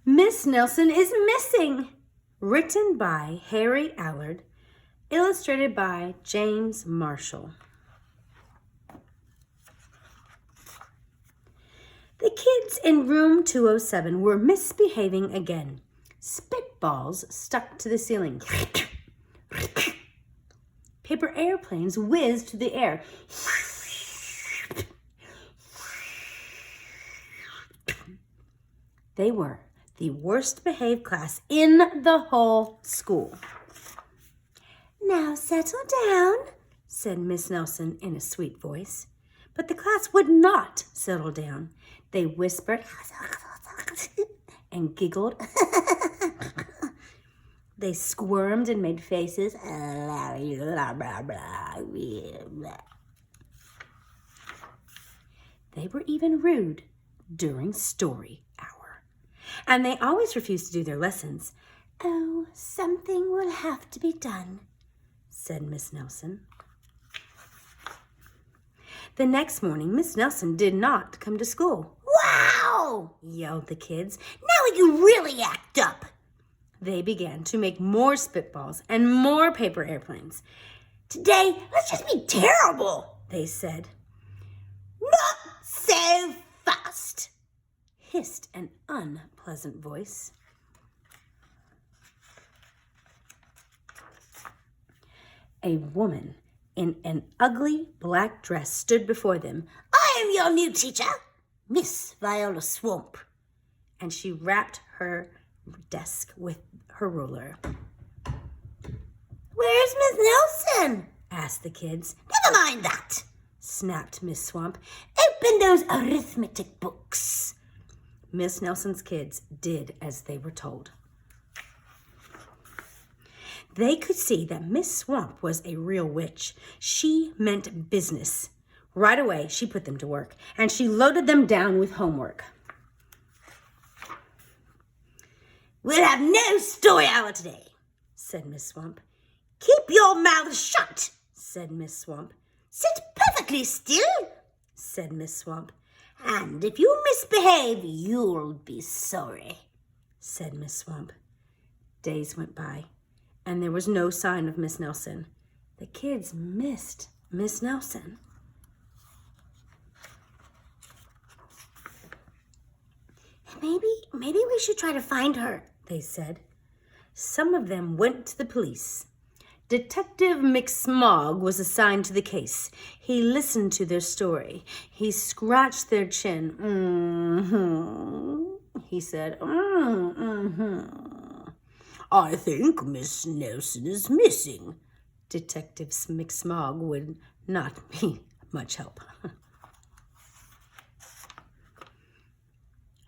Miss Nelson is Missing! Written by Harry Allard, illustrated by James Marshall. The kids in room 207 were misbehaving again. Spitballs stuck to the ceiling. Paper airplanes whizzed through the air. They were the worst behaved class in the whole school. "Now settle down," said Miss Nelson in a sweet voice. But the class would not settle down. They whispered and giggled. They squirmed and made faces. They were even rude during story hour. And they always refused to do their lessons. "Oh, something will have to be done," said Miss Nelson. The next morning, Miss Nelson did not come to school. "Wow!" yelled the kids. "Now you really act up!" They began to make more spitballs and more paper airplanes. "Today, let's just be terrible," they said. "Not so fast," hissed an unpleasant voice. A woman in an ugly black dress stood before them. "I am your new teacher, Miss Viola Swamp." And she rapped her desk with her ruler. "Where's Miss Nelson?" asked the kids. "Never mind that," snapped Miss Swamp. "Open those arithmetic books." Miss Nelson's kids did as they were told. They could see that Miss Swamp was a real witch. She meant business. Right away, she put them to work, and she loaded them down with homework. "We'll have no story hour today," said Miss Swamp. "Keep your mouths shut," said Miss Swamp. "Sit perfectly still," said Miss Swamp. "And if you misbehave, you'll be sorry," said Miss Swamp. Days went by, and there was no sign of Miss Nelson. The kids missed Miss Nelson. Maybe we should try to find her," they said. Some of them went to the police. Detective McSmog was assigned to the case. He listened to their story. He scratched their chin. He said, "I think Miss Nelson is missing." Detective McSmog would not be much help.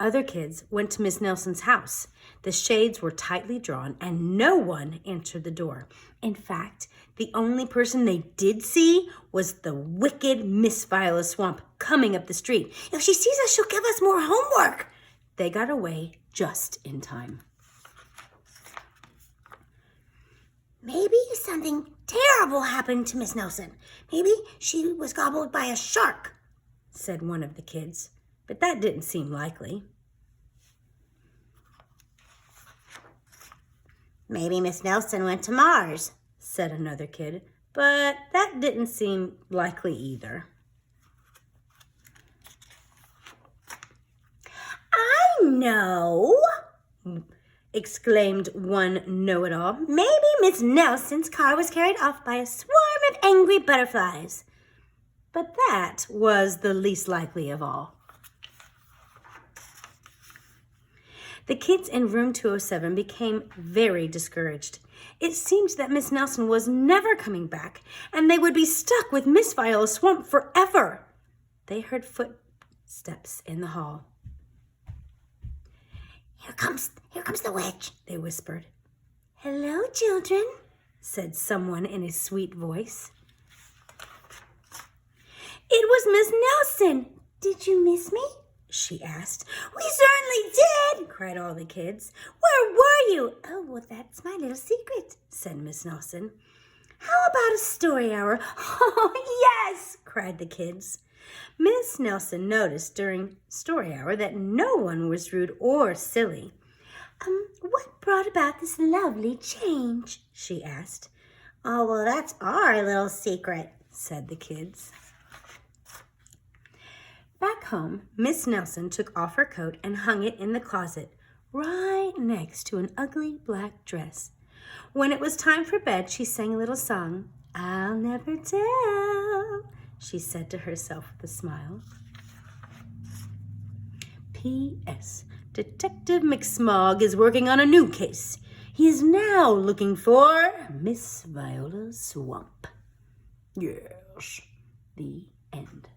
Other kids went to Miss Nelson's house. The shades were tightly drawn, and no one answered the door. In fact, the only person they did see was the wicked Miss Viola Swamp coming up the street. "If she sees us, she'll give us more homework." They got away just in time. "Maybe something terrible happened to Miss Nelson. Maybe she was gobbled by a shark," said one of the kids. But that didn't seem likely. "Maybe Miss Nelson went to Mars," said another kid. But that didn't seem likely either. "I know," exclaimed one know-it-all. "Maybe Miss Nelson's car was carried off by a swarm of angry butterflies." But that was the least likely of all. The kids in room 207 became very discouraged. It seemed that Miss Nelson was never coming back, and they would be stuck with Miss Viola Swamp forever. They heard footsteps in the hall. Here comes the witch," they whispered. "Hello, children," said someone in a sweet voice. "It was Miss Nelson. Did you miss me?" she asked. "We certainly did," cried all the kids. "Where were you?" "Oh, well, that's my little secret," said Miss Nelson. "How about a story hour?" "Oh, yes," cried the kids. Miss Nelson noticed during story hour that no one was rude or silly. What brought about this lovely change? She asked. Oh, well, that's our little secret, said the kids. Back home, Miss Nelson took off her coat and hung it in the closet, right next to an ugly black dress. When it was time for bed, she sang a little song. I'll never tell, she said to herself with a smile. P.S. Detective McSmog is working on a new case. He is now looking for Miss Viola Swamp. Yes, the end.